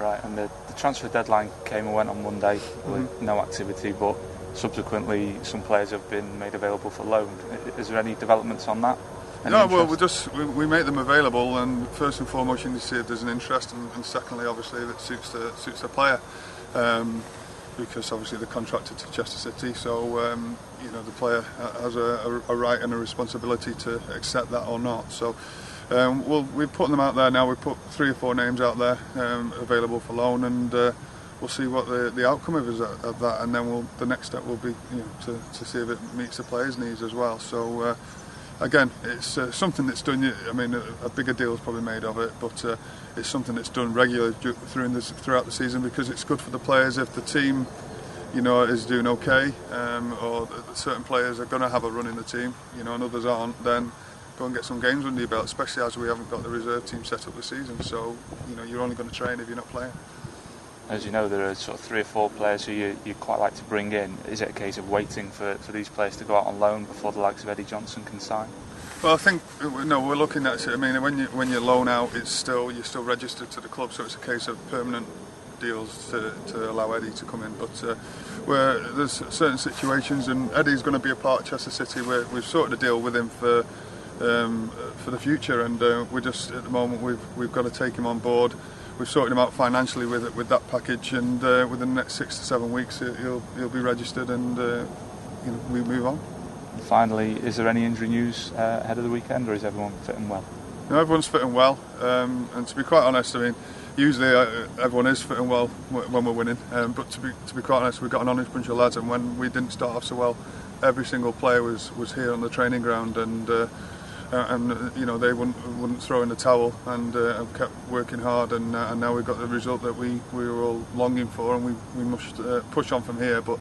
Right, and the transfer deadline came and went on Monday with no activity, but subsequently some players have been made available for loan. Is there any developments on that? No, well, we make them available, and first and foremost, you need to see if there's an interest, and secondly, obviously, if it suits the player, because obviously they're contracted to Chester City, so the player has a right and a responsibility to accept that or not. So we're putting them out there now. We put 3 or 4 names out there available for loan, and we'll see what the outcome of that, and then the next step will be to see if it meets the player's needs as well. So. Again, it's something that's done. I mean, a bigger deal is probably made of it, but it's something that's done regularly throughout the season, because it's good for the players if the team, is doing okay, or certain players are going to have a run in the team, and others aren't. Then go and get some games under your belt, especially as we haven't got the reserve team set up this season. So you're only going to train if you're not playing. As you know, there are sort of 3 or 4 players who you quite like to bring in. Is it a case of waiting for these players to go out on loan before the likes of Eddie Johnson can sign? Well, I think we're looking at it. I mean, when you loan out, you're still registered to the club, so it's a case of permanent deals to allow Eddie to come in. But where there's certain situations, and Eddie's going to be a part of Chester City, where we've sorted a deal with him for the future, and we're just at the moment we've got to take him on board. We've sorted him out financially with that package, and within the next 6 to 7 weeks he'll be registered, and we move on. And finally, is there any injury news ahead of the weekend, or is everyone fitting well? No, everyone's fitting well, and to be quite honest, I mean, usually everyone is fitting well when we're winning, but to be quite honest, we've got an honest bunch of lads, and when we didn't start off so well, every single player was here on the training ground, and they wouldn't throw in the towel, and have kept working hard, and now we've got the result that we were all longing for, and we must push on from here. But